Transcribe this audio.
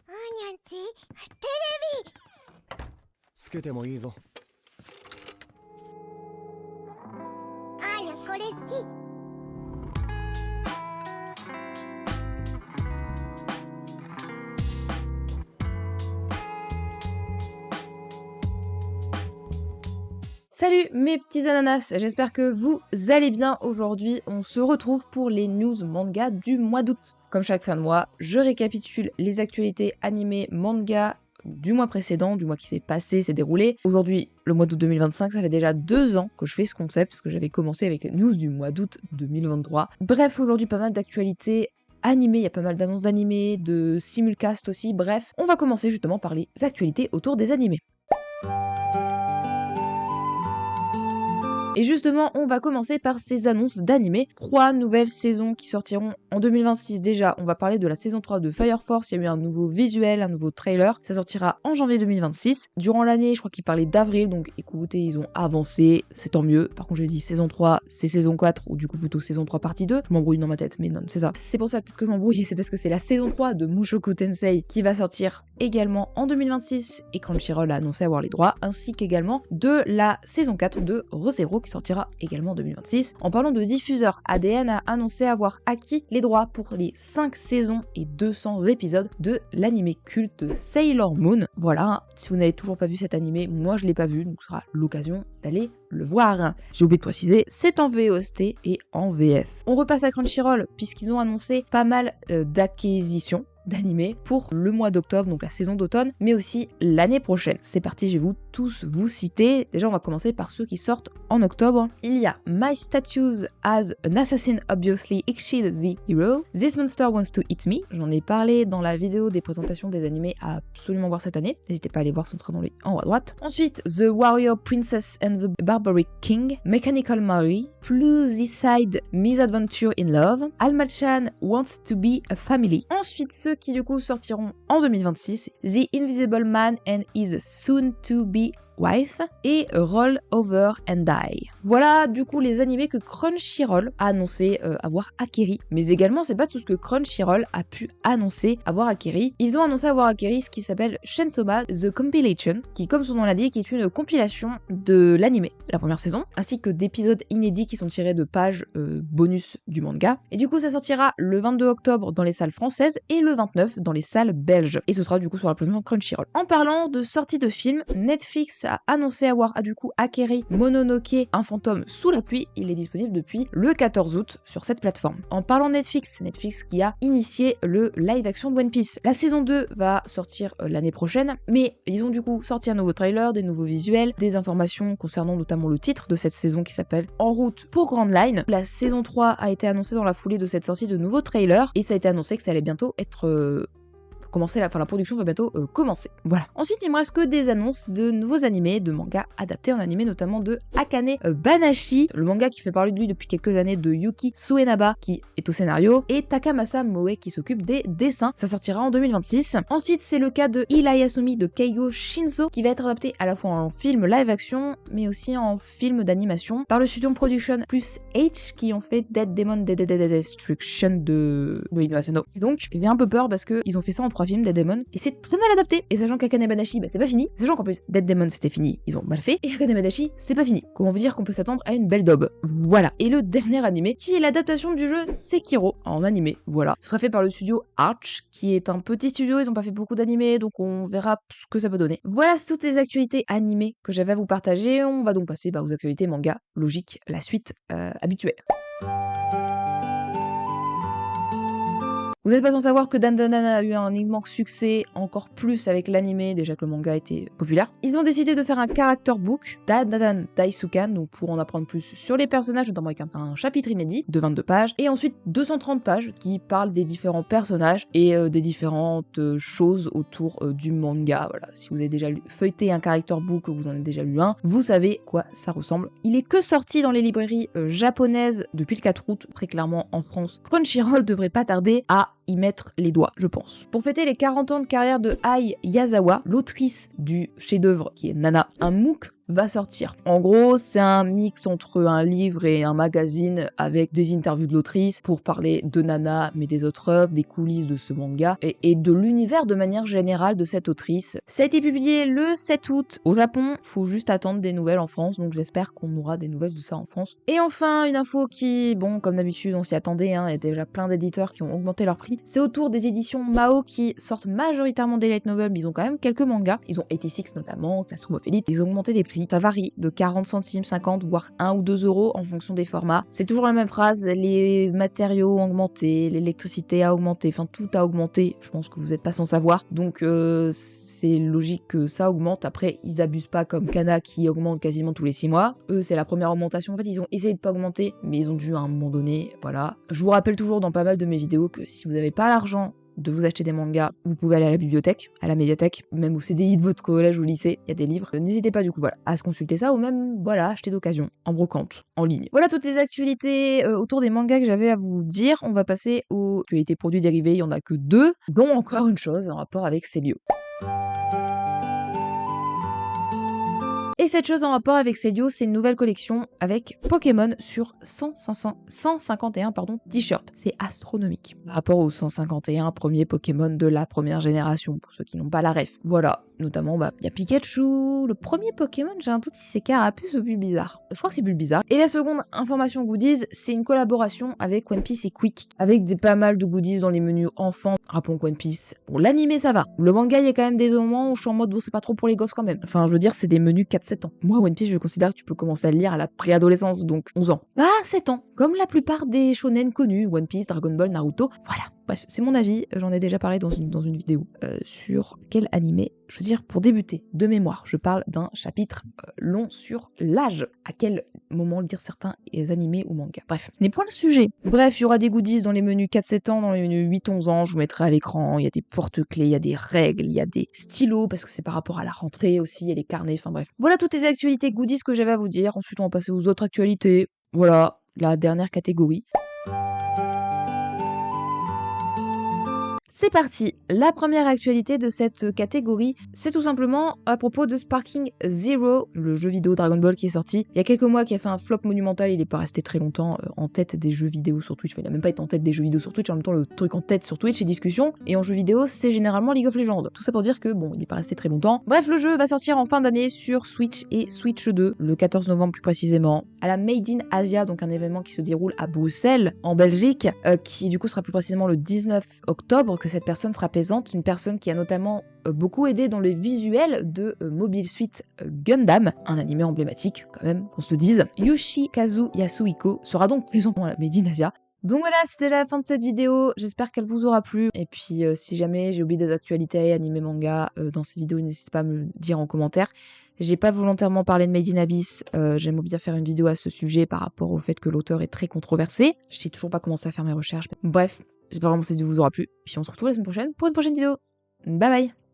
にゃんち、テつけてもいいぞ。あーにゃこれ好き。Salut mes petits ananas, j'espère que vous allez bien. Aujourd'hui, on se retrouve pour les news manga du mois d'août. Comme chaque fin de mois, je récapitule les actualités animées manga du mois précédent, du mois qui s'est passé, s'est déroulé. Aujourd'hui, le mois d'août 2025, ça fait déjà 2 ans que je fais ce concept, parce que j'avais commencé avec les news du mois d'août 2023. Bref, aujourd'hui, pas mal d'actualités animées, il y a pas mal d'annonces d'animés, de simulcast aussi, bref. On va commencer justement par les actualités autour des animés. Et justement, on va commencer par ces annonces d'animés. 3 nouvelles saisons qui sortiront en 2026 déjà. On va parler de la saison 3 de Fire Force. Il y a eu un nouveau visuel, un nouveau trailer. Ça sortira en janvier 2026. Durant l'année, je crois qu'ils parlaient d'avril. Donc écoutez, ils ont avancé. C'est tant mieux. Par contre, je dis saison 3, c'est saison 4. Ou du coup plutôt saison 3 partie 2. Je m'embrouille dans ma tête, mais non, c'est ça. C'est pour ça peut-être que je m'embrouille. C'est parce que c'est la saison 3 de Mushoku Tensei qui va sortir également en 2026. Et Crunchyroll a annoncé avoir les droits. Ainsi qu'également de la saison 4 de Re:Zero qui sortira également en 2026. En parlant de diffuseur, ADN a annoncé avoir acquis les droits pour les 5 saisons et 200 épisodes de l'animé culte de Sailor Moon. Voilà, si vous n'avez toujours pas vu cet animé, moi je l'ai pas vu, donc ce sera l'occasion d'aller le voir. J'ai oublié de préciser, c'est en VOST et en VF. On repasse à Crunchyroll puisqu'ils ont annoncé pas mal d'acquisitions d'animés pour le mois d'octobre, donc la saison d'automne, mais aussi l'année prochaine. C'est parti, je vais vous tous vous citer. Déjà, on va commencer par ceux qui sortent en octobre. Il y a My Status as an Assassin Obviously Ikshid the Hero, This Monster Wants to Eat Me. J'en ai parlé dans la vidéo des présentations des animés à absolument voir cette année. N'hésitez pas à aller voir, ce sera dans les en haut à droite. Ensuite, The Warrior Princess and the Barbaric King, Mechanical Mary, Plucicide Misadventure in Love, Alma-chan Wants to Be a Family. Ensuite, ceux qui du coup sortiront en 2026, The Invisible Man and His Soon to Be Wife et Roll Over and Die. Voilà du coup les animés que Crunchyroll a annoncé avoir acquéris. Mais également, c'est pas tout ce que Crunchyroll a pu annoncer avoir acquéris. Ils ont annoncé avoir acquéris ce qui s'appelle Chainsaw The Compilation, qui comme son nom l'indique est une compilation de l'animé, la première saison, ainsi que d'épisodes inédits qui sont tirés de pages bonus du manga. Et du coup ça sortira le 22 octobre dans les salles françaises et le 29 dans les salles belges. Et ce sera du coup sur la plateforme Crunchyroll. En parlant de sortie de films, Netflix a annoncé avoir du coup acquéri Mononoke, un fantôme sous la pluie. Il est disponible depuis le 14 août sur cette plateforme. En parlant de Netflix qui a initié le live action de One Piece. La saison 2 va sortir l'année prochaine, mais ils ont du coup sorti un nouveau trailer, des nouveaux visuels, des informations concernant notamment le titre de cette saison qui s'appelle En route pour Grand Line. La saison 3 a été annoncée dans la foulée de cette sortie de nouveaux trailers et ça a été annoncé que ça allait bientôt être la production va bientôt commencer. Voilà. Ensuite, il me reste que des annonces de nouveaux animés, de mangas adaptés en animé, notamment de Akane Banashi, le manga qui fait parler de lui depuis quelques années, de Yuki Suenaba qui est au scénario, et Takamasa Moe qui s'occupe des dessins. Ça sortira en 2026. Ensuite, c'est le cas de Ilayasumi de Keigo Shinso qui va être adapté à la fois en film live action, mais aussi en film d'animation par le studio Production plus H qui ont fait Dead Demon Destruction de Inu Asano. Et donc, j'ai un peu peur parce qu'ils ont fait ça en 3 films, Dead Demon, et c'est très mal adapté. Et sachant qu'Akane Banashi, c'est pas fini, sachant qu'en plus Dead Demon c'était fini, ils ont mal fait, et Akane Banashi c'est pas fini. Comment vous dire qu'on peut s'attendre à une belle daube. Voilà. Et le dernier animé, qui est l'adaptation du jeu Sekiro en animé, voilà. Ce sera fait par le studio Arch, qui est un petit studio, ils ont pas fait beaucoup d'animés, donc on verra ce que ça peut donner. Voilà, c'est toutes les actualités animées que j'avais à vous partager. On va donc passer aux actualités manga, logique, la suite habituelle. Vous n'êtes pas sans savoir que Dan Dan Dan a eu un immense succès, encore plus avec l'animé, déjà que le manga était populaire. Ils ont décidé de faire un character book, Dan Dan Dan Daisukan, donc pour en apprendre plus sur les personnages, notamment avec un chapitre inédit de 22 pages, et ensuite 230 pages qui parlent des différents personnages et des différentes choses autour du manga. Voilà, si vous avez déjà feuilleté un character book, vous en avez déjà lu un, vous savez quoi ça ressemble. Il est que sorti dans les librairies japonaises depuis le 4 août, très clairement en France. Crunchyroll devrait pas tarder à y mettre les doigts, je pense. Pour fêter les 40 ans de carrière de Ai Yazawa, l'autrice du chef-d'œuvre qui est Nana, un MOOC va sortir. En gros, c'est un mix entre un livre et un magazine avec des interviews de l'autrice pour parler de Nana, mais des autres œuvres, des coulisses de ce manga et de l'univers de manière générale de cette autrice. Ça a été publié le 7 août au Japon, faut juste attendre des nouvelles en France, donc j'espère qu'on aura des nouvelles de ça en France. Et enfin, une info qui, bon, comme d'habitude, on s'y attendait, hein, il y a déjà plein d'éditeurs qui ont augmenté leur prix. C'est autour des éditions Mao qui sortent majoritairement des light novels, mais ils ont quand même quelques mangas. Ils ont 86 notamment, Classroom of Elite, ils ont augmenté des prix. Ça varie de 40 centimes, 50, voire 1 ou 2 euros en fonction des formats. C'est toujours la même phrase, les matériaux ont augmenté, l'électricité a augmenté, enfin tout a augmenté, je pense que vous n'êtes pas sans savoir. Donc c'est logique que ça augmente. Après, ils abusent pas comme Kana qui augmente quasiment tous les 6 mois. Eux, c'est la première augmentation. En fait, ils ont essayé de pas augmenter, mais ils ont dû à un moment donné, voilà. Je vous rappelle toujours dans pas mal de mes vidéos que si vous n'avez pas l'argent de vous acheter des mangas, vous pouvez aller à la bibliothèque, à la médiathèque, même au CDI de votre collège ou lycée, il y a des livres. N'hésitez pas du coup voilà, à se consulter ça ou même voilà, acheter d'occasion, en brocante, en ligne. Voilà toutes les actualités autour des mangas que j'avais à vous dire. On va passer aux actualités produits dérivés, il y en a que 2, dont encore une chose en rapport avec Célio. Et cette chose en rapport avec Célio, c'est une nouvelle collection avec Pokémon sur 151 t-shirts. C'est astronomique. Par rapport aux 151 premiers Pokémon de la première génération, pour ceux qui n'ont pas la ref. Voilà, notamment, il y a Pikachu, le premier Pokémon, j'ai un doute si c'est Carapuce ou Bulbizarre. Je crois que c'est Bulbizarre. Et la seconde information goodies, c'est une collaboration avec One Piece et Quick, avec pas mal de goodies dans les menus enfants. Rappelons que One Piece, bon, l'animé ça va. Le manga, il y a quand même des moments où je suis en mode, bon, c'est pas trop pour les gosses quand même. Enfin, je veux dire, c'est des menus 4-7 ans. Moi, One Piece, je considère que tu peux commencer à le lire à la préadolescence, donc 11 ans. Ah, 7 ans. Comme la plupart des shonen connus, One Piece, Dragon Ball, Naruto, voilà. Bref, c'est mon avis, j'en ai déjà parlé dans une vidéo sur quel animé choisir pour débuter. De mémoire, je parle d'un chapitre long sur l'âge, à quel moment lire certains animés ou mangas. Bref, ce n'est point le sujet. Bref, il y aura des goodies dans les menus 4-7 ans, dans les menus 8-11 ans, je vous mettrai à l'écran, il y a des porte-clés, il y a des règles, il y a des stylos, parce que c'est par rapport à la rentrée aussi, il y a les carnets, enfin bref. Voilà toutes les actualités goodies que j'avais à vous dire, ensuite on va passer aux autres actualités. Voilà, la dernière catégorie. C'est parti. La première actualité de cette catégorie, c'est tout simplement à propos de Sparking Zero, le jeu vidéo Dragon Ball qui est sorti il y a quelques mois, qui a fait un flop monumental. Il n'est pas resté très longtemps en tête des jeux vidéo sur Twitch. Enfin, il n'a même pas été en tête des jeux vidéo sur Twitch. En même temps, le truc en tête sur Twitch, c'est discussion. Et en jeu vidéo, c'est généralement League of Legends. Tout ça pour dire que, bon, il n'est pas resté très longtemps. Bref, le jeu va sortir en fin d'année sur Switch et Switch 2, le 14 novembre plus précisément, à la Made in Asia, donc un événement qui se déroule à Bruxelles, en Belgique, qui du coup sera plus précisément le 19 octobre, que cette personne sera présente, une personne qui a notamment beaucoup aidé dans les visuels de Mobile Suit Gundam, un animé emblématique quand même, qu'on se le dise. Yoshikazu Yasuhiko sera donc présent à la Made in Asia. Donc voilà, c'était la fin de cette vidéo, j'espère qu'elle vous aura plu. Et puis si jamais j'ai oublié des actualités, animé, manga dans cette vidéo, n'hésitez pas à me le dire en commentaire. J'ai pas volontairement parlé de Made in Abyss, j'aimerais bien faire une vidéo à ce sujet par rapport au fait que l'auteur est très controversé. Je sais toujours pas commencé à faire mes recherches. Bref, j'espère vraiment que cette vidéo vous aura plu. Puis on se retrouve la semaine prochaine pour une prochaine vidéo. Bye bye.